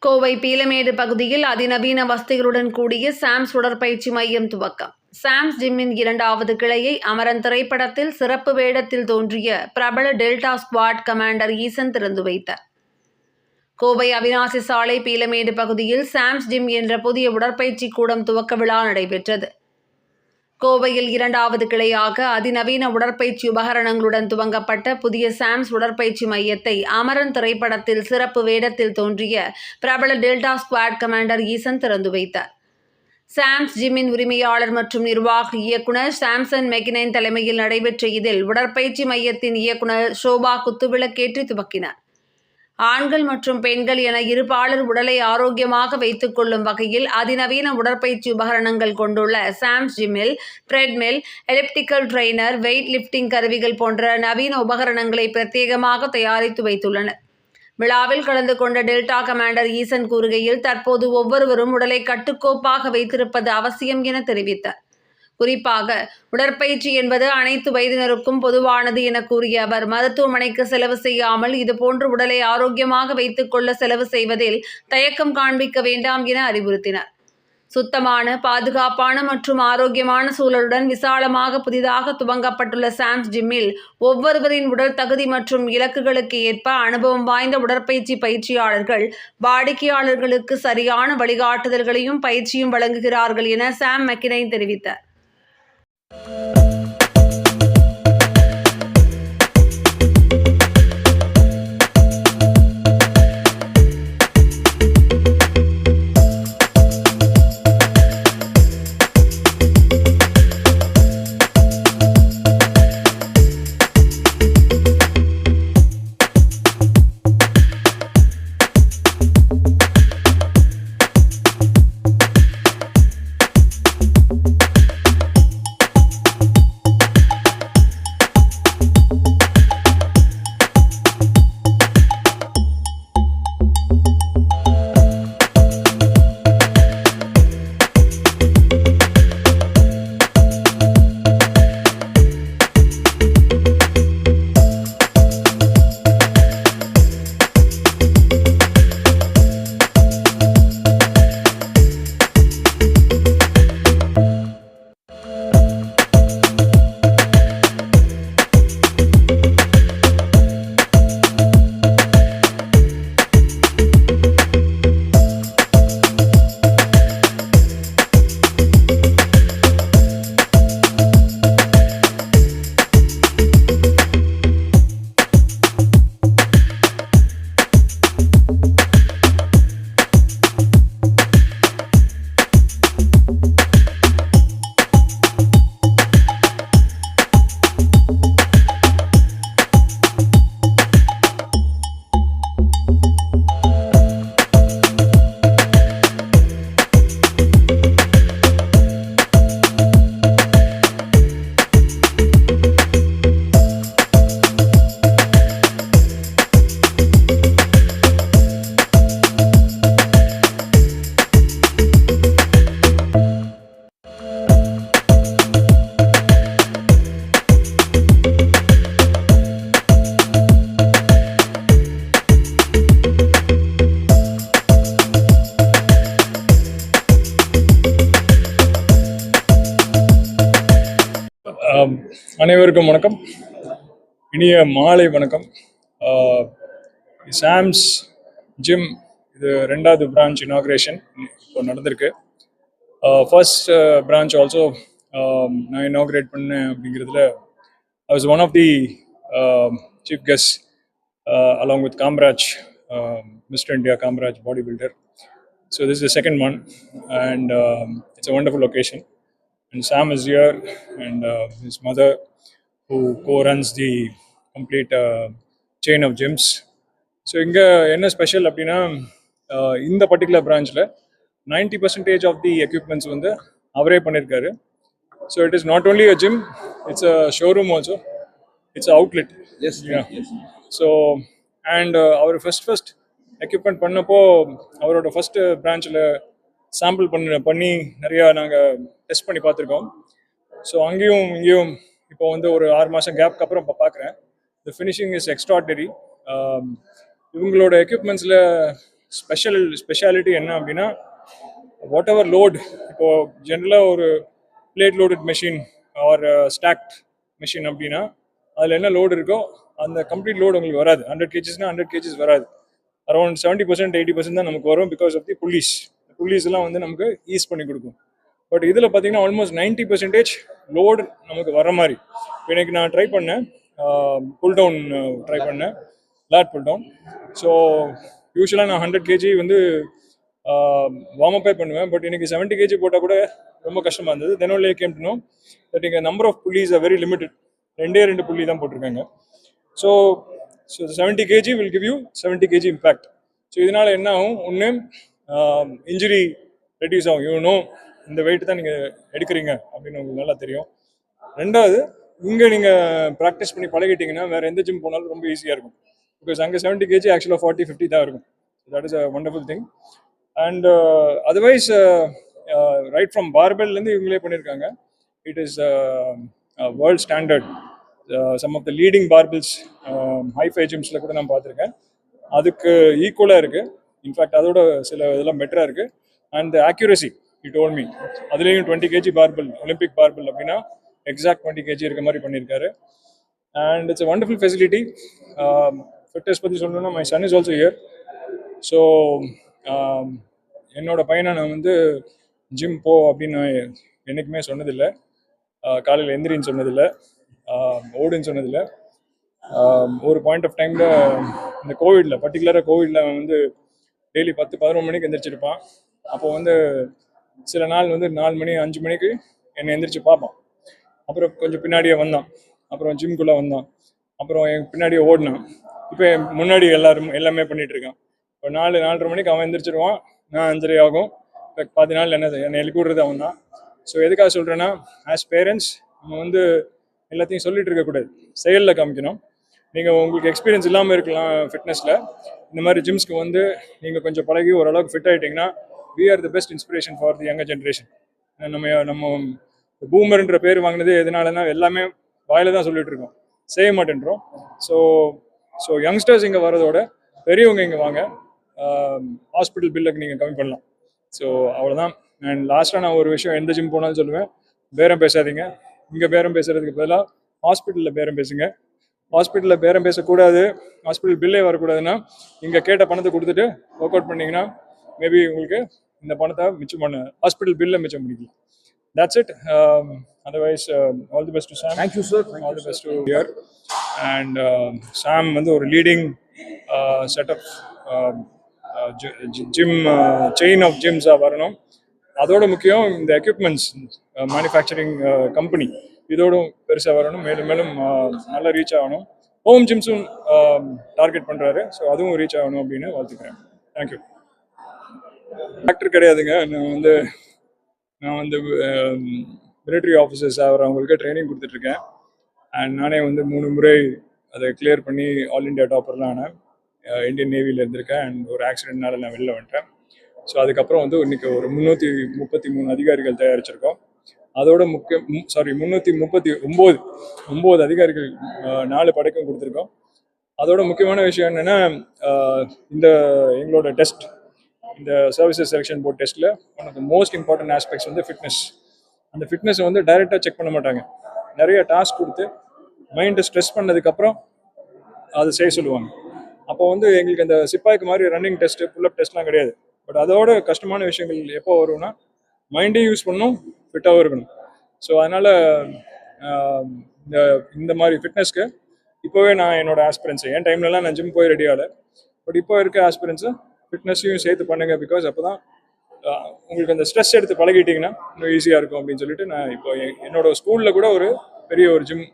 கோவை பீளமேடு பகுதியில் அதிநவீன வசதிகளுடன் கூடிய சாம்ஸ் உடற்பயிற்சி மையம் துவக்கம். சாம்ஸ் ஜிம்மின் 2வது கிளையை அமரன் திரைப்படத்தில் சிறப்பு வேடத்தில் தோன்றிய பிரபல டெல்டா ஸ்குவாட் கமாண்டர் ஈசன் திறந்து வைத்தார். கோவை அவிநாசி சாலை பீளமேடு பகுதியில் சாம்ஸ் ஜிம் என்ற புதிய உடற்பயிற்சி கூடம் துவக்க விழா நடைபெற்றது. கோவையில் 2வது கிளையாக அதிநவீன உடற்பயிற்சி உபகரணங்களுடன் துவங்கப்பட்ட புதிய சாம்ஸ் உடற்பயிற்சி மையத்தை அமரன் திரைப்படத்தில் சிறப்பு வேடத்தில் தோன்றிய பிரபல டெல்டா ஸ்குவாட் கமாண்டர் ஈசன் திறந்து வைத்தார். சாம்ஸ் ஜிம்மின் உரிமையாளர் மற்றும் நிர்வாக இயக்குனர் சாம்சன் மெக்கினைன் தலைமையில் நடைபெற்ற இதில் உடற்பயிற்சி மையத்தின் இயக்குனர் ஷோபா குத்துவிளக்கேற்றி துவக்கினார். ஆண்கள் மற்றும் பெண்கள் என இருபாலர் உடலை ஆரோக்கியமாக வைத்துக் கொள்ளும் வகையில் அதிநவீன உடற்பயிற்சி உபகரணங்கள் கொண்டுள்ள சாம்ஸ் ஜிம்மில் treadmill, elliptical trainer, weight lifting கருவிகள் போன்ற நவீன உபகரணங்களை பிரத்யேகமாக தயாரித்து வைத்துள்ளனர். விழாவில் கலந்து கொண்ட டெல்டா கமாண்டர் ஈசன் கூறுகையில், தற்போது ஒவ்வொருவரும் உடலை கட்டுக்கோப்பாக வைத்திருப்பது அவசியம் என தெரிவித்தார். குறிப்பாக உடற்பயிற்சி என்பது அனைத்து வயதினருக்கும் பொதுவானது என கூறிய அவர், மருத்துவமனைக்கு செலவு செய்யாமல் இதுபோன்று உடலை ஆரோக்கியமாக வைத்துக் கொள்ள செலவு செய்வதில் தயக்கம் காண்பிக்க வேண்டாம் என அறிவுறுத்தினார். சுத்தமான, பாதுகாப்பான மற்றும் ஆரோக்கியமான சூழலுடன் விசாலமாக புதிதாக துவங்கப்பட்டுள்ள சாம்ஸ் ஜிம்மில் ஒவ்வொருவரின் உடல் தகுதி மற்றும் இலக்குகளுக்கு ஏற்ப அனுபவம் வாய்ந்த உடற்பயிற்சி பயிற்சியாளர்கள் வாடிக்கையாளர்களுக்கு சரியான வழிகாட்டுதல்களையும் பயிற்சியும் வழங்குகிறார்கள் என சாம் மெக்கினைன் தெரிவித்தார். அனைவருக்கும் வணக்கம், இனிய மாலை வணக்கம். சாம்ஸ் ஜிம் இது 2வது பிரான்ச் இனாக்ரேஷன் இப்போ நடந்திருக்கு. ஃபர்ஸ்ட் பிரான்ச் ஆல்சோ நான் இனாக்ரேட் பண்ணேன். அப்படிங்கிறதுல I was one of the chief guest along with Kamraj, mister India Kamraj body builder. So this is the second one and it's a wonderful location. And Sam is here, and his mother, who co-runs the complete chain of gyms. So இங்கே என்ன special அப்படின்னா, இந்த particular பிரான்ச்சில் 90% of the equipments வந்து அவரே பண்ணியிருக்காரு. So it is not only a gym, it's a showroom also, it's a outlet. So and அவர் first equipment பண்ணப்போ அவரோட ஃபர்ஸ்ட் பிரான்ச்சில் சாம்பிள் பண்ணி நிறையா நாங்கள் டெஸ்ட் பண்ணி பார்த்துருக்கோம். ஸோ அங்கேயும் இங்கேயும் இப்போ வந்து ஒரு 6 மாதம் கேப்க்கு அப்புறம் இப்போ பார்க்குறேன். த ஃபினிஷிங் இஸ் எக்ஸ்ட்ராடினரி. இவங்களோட எக்யூப்மெண்ட்ஸில் ஸ்பெஷாலிட்டி என்ன அப்படின்னா வாட் எவர் லோட், இப்போ ஜென்ரலாக ஒரு plate loaded machine or stacked machine அப்படின்னா அதில் என்ன லோடு இருக்கோ அந்த கம்ப்ளீட் லோடு உங்களுக்கு வராது. 100 கேஜிஸ்னா 100 கேஜிஸ் வராது. அரௌண்ட் 70% 80% தான் நமக்கு வரும் பிகாஸ் ஆஃப் தி புள்ளீஸ் எல்லாம் வந்து நமக்கு ஈஸ் பண்ணி கொடுக்கும். பட் இதில் பார்த்தீங்கன்னா ஆல்மோஸ்ட் 90% லோடு நமக்கு வர மாதிரி. இன்னைக்கு நான் ட்ரை பண்ணேன், புல் டவுன் ட்ரை பண்ணேன், லேட் புல் டவுன். ஸோ யூஸ்வலாக நான் 100 கேஜி வந்து வார்ம் அப்பே பண்ணுவேன். பட் இன்னைக்கு 70 கேஜி போட்டால் கூட ரொம்ப கஷ்டமாக இருந்தது. Then only I came to know that இங்கே number of pulleys are very limited. 2 pulley தான் போட்டிருக்காங்க. So 70 KG will give you 70 KG impact. So இதனால என்ன ஆகும், ஒன்று இன்ஜுரி ரெடியூஸ் ஆகும். யூனோ இந்த வெயிட் தான் நீங்கள் எடுக்கிறீங்க அப்படின்னு உங்களுக்கு நல்லா தெரியும். ரெண்டாவது, இங்கே நீங்கள் ப்ராக்டிஸ் பண்ணி பழகிட்டீங்கன்னா வேறு எந்த ஜிம் போனாலும் ரொம்ப ஈஸியாக இருக்கும். பிகாஸ் அங்கே 70 கேஜி ஆக்சுவலாக 40-50 தான் இருக்கும். That is a wonderful thing. And otherwise right from பார்பெல்லேருந்து இவங்களே பண்ணியிருக்காங்க. It is world standard. Some of the leading barbells hifi ஜிம்ஸில் கூட நான் பார்த்துருக்கேன். அதுக்கு ஈக்குவலாக இருக்குது. இன்ஃபேக்ட் அதோட சில இதெல்லாம் பெட்டராக இருக்குது. And the accuracy he told me அதுலேயும் 20 கேஜி பார்பிள், ஒலிம்பிக் பார்பிள் அப்படின்னா எக்ஸாக்ட் 20 கேஜி இருக்க மாதிரி பண்ணியிருக்காரு. And it's a wonderful facility. Fitness பற்றி சொல்லணும்னா my son is also here. So என்னோட பையனை நான் வந்து ஜிம் போ அப்படின்னு நான் என்றைக்குமே சொன்னதில்லை. காலையில் எந்திரின்னு சொன்னதில்லை, ஓடுன்னு சொன்னதில்லை. ஒரு பாயிண்ட் ஆஃப் டைமில் இந்த கோவிடில், பர்டிகுலராக கோவிடில் அவன் வந்து டெய்லி 10-11 மணிக்கு எந்திரிச்சிருப்பான். அப்போ வந்து சில நாள் வந்து 4 மணி 5 மணிக்கு என்னை எந்திரிச்சு பார்ப்பான். அப்புறம் கொஞ்சம் பின்னாடியே வந்தான், அப்புறம் ஜிம்குள்ளே வந்தான், அப்புறம் என் பின்னாடியே ஓடினான். இப்போ முன்னாடி எல்லாமே பண்ணிட்டு இருக்கான். இப்போ 4-4:30 மணிக்கு அவன் எந்திரிச்சிருவான், நான் 5:30 ஆகும். இப்போ 10 நாள் என்னை எழுப்பி விடுறது அவன் தான். ஸோ எதுக்காக சொல்கிறேன்னா, ஆஸ் பேரண்ட்ஸ் நம்ம வந்து எல்லாத்தையும் சொல்லிட்டு இருக்கக்கூடாது, செயலில் காமிக்கணும். நீங்கள் உங்களுக்கு எக்ஸ்பீரியன்ஸ் இல்லாமல் இருக்கலாம் ஃபிட்னஸில். இந்த மாதிரி ஜிம்ஸ்க்கு வந்து நீங்கள் கொஞ்சம் பழகி ஓரளவுக்கு fit ஆகிட்டிங்கன்னா we are the best inspiration for the younger generation. நம்ம பூமர்ன்ற பேர் வாங்கினது எதனாலன்னா எல்லாமே வாயில தான் சொல்லிட்டு இருக்கோம், செய்ய மாட்டேன்றோம். ஸோ யங்ஸ்டர்ஸ் இங்கே வரதோட பெரியவங்க இங்கே வாங்க, ஹாஸ்பிட்டல் பில்லுக்கு நீங்கள் கம்மி பண்ணலாம். ஸோ அவ்வளோதான். அண்ட் லாஸ்ட்டாக நான் ஒரு விஷயம் எந்த ஜிம் போனாலும் சொல்லுவேன், பேரம் பேசாதீங்க. இங்கே பேரம் பேசுறதுக்கு பதிலாக ஹாஸ்பிட்டலில் பேரம் பேசுங்க. ஹாஸ்பிட்டலில் பேரம் பேசக்கூடாது, ஹாஸ்பிட்டல் பில்லே வரக்கூடாதுன்னா இங்கே கேட்ட பணத்தை கொடுத்துட்டு ஒர்க் அவுட் பண்ணிங்கன்னா மேபி உங்களுக்கு இந்த பணத்தை மிச்சம் பண்ண, ஹாஸ்பிட்டல் பில்லை மிச்சம் பண்ணிக்கலாம். That's it. Otherwise, all the best to Sam. Thank you, sir. All the best to here. And Sam வந்து ஒரு leading set of gym chain of ஜிம்ஸாக வரணும். அதோட முக்கியம் இந்த எக்யூப்மெண்ட்ஸ் மேனுஃபேக்சரிங் கம்பெனி இதோடும் பெருசாக வரணும். மேலும் மேலும் நல்லா ரீச் ஆகணும். ஹோம் ஜிம்ஸும் டார்கெட் பண்ணுறாரு. ஸோ அதுவும் ரீச் ஆகணும் அப்படின்னு வாழ்த்துக்கிறேன். தேங்க்யூ. டாக்டர் கிடையாதுங்க, நான் வந்து மிலிட்ரி ஆஃபீஸர்ஸ் அவங்களுக்கு ட்ரைனிங் கொடுத்துட்ருக்கேன். அண்ட் நானே வந்து 3 முறை அதை கிளியர் பண்ணி ஆல் இண்டியா டாப்பர்லாம் ஆனேன். இந்தியன் நேவியில் இருந்திருக்கேன். அண்ட் ஒரு ஆக்சிடென்ட்னால நான் வெளில வந்துட்டேன். ஸோ அதுக்கப்புறம் வந்து இன்றைக்கி ஒரு 333 அதிகாரிகள் தயாரிச்சிருக்கோம். அதோட 339 அதிகாரிகள் 4 படைக்கும் கொடுத்துருக்கோம். அதோட முக்கியமான விஷயம் என்னென்னா, இந்த எங்களோட டெஸ்ட், இந்த சர்வீசஸ் செலெக்ஷன் போர்ட் டெஸ்ட்டில் one of the most important aspects வந்து ஃபிட்னஸ். அந்த ஃபிட்னஸை வந்து டைரெக்டாக செக் பண்ண மாட்டாங்க. நிறைய டாஸ்க் கொடுத்து மைண்டை ஸ்ட்ரெஸ் பண்ணதுக்கப்புறம் அதை செய்ய சொல்லுவாங்க. அப்போ வந்து எங்களுக்கு அந்த சிப்பாய்க்கு மாதிரி ரன்னிங் டெஸ்ட்டு, புல்லப் டெஸ்ட்லாம் கிடையாது. பட் அதோட கஷ்டமான விஷயங்கள் எப்போ வரும்னா, மைண்டையும் யூஸ் பண்ணணும், ஃபிட்டாகவும் இருக்கணும். ஸோ அதனால் இந்த மாதிரி ஃபிட்னஸ்க்கு இப்போவே நான் என்னோட ஆஸ்பிரன்ஸை, என் டைம்லலாம் நான் ஜிம் போய் ரெடி ஆகலை. பட் இப்போ இருக்க ஆஸ்பிரன்ஸை ஃபிட்னஸையும் சேர்த்து பண்ணுங்க. பிகாஸ் அப்போ தான் உங்களுக்கு அந்த ஸ்ட்ரெஸ் எடுத்து பழகிட்டிங்கன்னா இன்னும் ஈஸியாக இருக்கும் அப்படின்னு சொல்லிட்டு நான் இப்போ என்னோட ஸ்கூலில் கூட ஒரு பெரிய ஒரு ஜிம்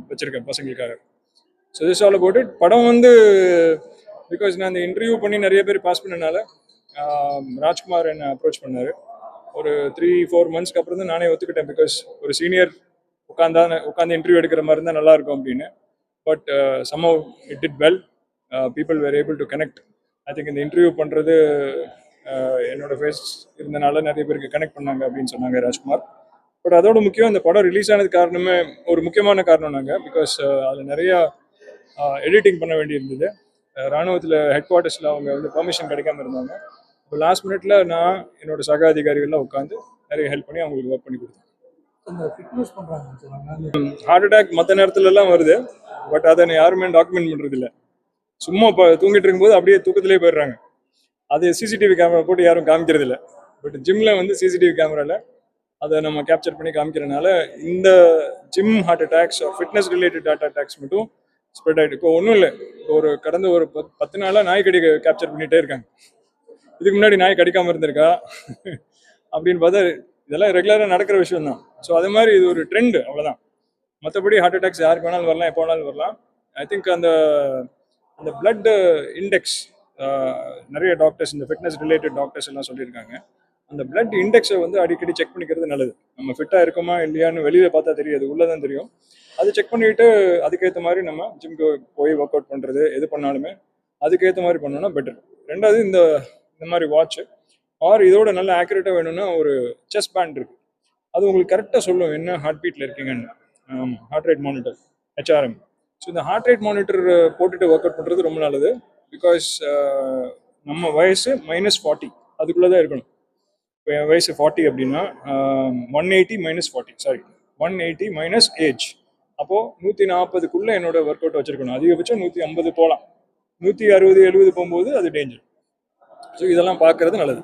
வச்சுருக்கேன் பசங்களுக்காக. So this all about it. படம் வந்து பிகாஸ் நான் அந்த இன்டர்வியூ பண்ணி நிறைய பேர் பாஸ் பண்ணனால ராஜ்குமார் என்னை அப்ரோச் பண்ணார். ஒரு 3-4 மந்த்ஸ்க்கு அப்புறம் தான் நானே ஒத்துக்கிட்டேன். பிகாஸ் ஒரு சீனியர் உட்காந்து இன்டர்வியூ எடுக்கிற மாதிரி இருந்தால் நல்லாயிருக்கும் அப்படின்னு. But somehow it did well. People were able to connect. I think இந்த இன்டர்வியூ பண்ணுறது என்னோட ஃபேஸ் இருந்தனால நிறைய பேருக்கு கனெக்ட் பண்ணாங்க அப்படின்னு சொன்னாங்க ராஜ்குமார். பட் அதோட முக்கியம், இந்த படம் ரிலீஸ் ஆனது காரணமே ஒரு முக்கியமான காரணம் நாங்கள். பிகாஸ் அதில் நிறையா எடிட்டிங் பண்ண வேண்டியிருந்தது. ராணுவத்தில் ஹெட் குவார்ட்டர்ஸில் அவங்க வந்து பெர்மிஷன் கிடைக்காம இருந்தாங்க. இப்போ லாஸ்ட் மினிட்ல நான் என்னோட சக அதிகாரிகள்லாம் உட்காந்து நிறைய ஹெல்ப் பண்ணி அவங்களுக்கு ஒர்க் பண்ணி கொடுத்தேன். ஹார்ட் அட்டாக் மற்ற நேரத்துலலாம் வருது, பட் அதை யாருமே டாக்குமெண்ட் பண்ணுறது இல்லை. சும்மா இப்போ தூங்கிட்டு இருக்கும்போது அப்படியே தூக்கத்திலே போயிடுறாங்க. அது சிசிடிவி கேமரா போட்டு யாரும் காமிக்கிறது இல்லை. பட் ஜிம்மில் வந்து சிசிடிவி கேமராவில் அதை நம்ம கேப்சர் பண்ணி காமிக்கிறனால இந்த gym heart attacks fitness related heart attacks மட்டும் ஸ்ப்ரெட் ஆகிட்டு. இப்போ ஒன்றும் இல்லை, கடந்த ஒரு 10 நாளாக நாய் கடி கேப்சர் பண்ணிகிட்டே இருக்காங்க. இதுக்கு முன்னாடி நாய் கடிக்காமல் இருந்திருக்கா அப்படின்னு பார்த்தா இதெல்லாம் ரெகுலராக நடக்கிற விஷயம் தான். ஸோ அது மாதிரி இது ஒரு ட்ரெண்டு, அவ்வளோதான். மற்றபடி ஹார்ட் அட்டாக்ஸ் யாருக்கு வேணாலும் வரலாம், எப்போ வேணாலும் வரலாம். ஐ திங்க் அந்த பிளட் இண்டெக்ஸ் நிறைய டாக்டர்ஸ், இந்த ஃபிட்னஸ் ரிலேட்டட் டாக்டர்ஸ் எல்லாம் சொல்லியிருக்காங்க. அந்த பிளட் இண்டெக்ஸை வந்து அடிக்கடி செக் பண்ணிக்கிறது நல்லது. நம்ம ஃபிட்டாக இருக்கோமா இல்லையான்னு வெளியில் பார்த்தா தெரியாது, உள்ளே தான் தெரியும். அது செக் பண்ணிவிட்டு அதுக்கேற்ற மாதிரி நம்ம ஜிம்க்கு போய் ஒர்க் அவுட் பண்ணுறது எது பண்ணாலுமே அதுக்கேற்ற மாதிரி பண்ணோன்னா பெட்டர். ரெண்டாவது இந்த மாதிரி வாட்ச் ஆர் இதோட நல்ல ஆக்யூரேட்டாக வேணும்னா ஒரு செஸ் பேண்ட் இருக்குது. அது உங்களுக்கு கரெக்டாக சொல்லும் என்ன ஹார்ட் பீட்டில் இருக்கீங்கன்னு. Heart rate monitor, HRM. ஸோ இந்த ஹார்ட் ரேட் மானிட்டர் போட்டுட்டு ஒர்க் அவுட் பண்ணுறது ரொம்ப நல்லது. பிகாஸ் நம்ம வயசு -40 அதுக்குள்ளே தான் இருக்கணும். இப்போ என் வயசு 40 அப்படின்னா 180 மைனஸ் ஏஜ், அப்போது 140க்குள்ளே என்னோட ஒர்க் அவுட் வச்சுருக்கணும். அதிகபட்சம் 150 போகலாம். 160, 70 போகும்போது அது டேஞ்சர். ஸோ இதெல்லாம் பார்க்கறது நல்லது.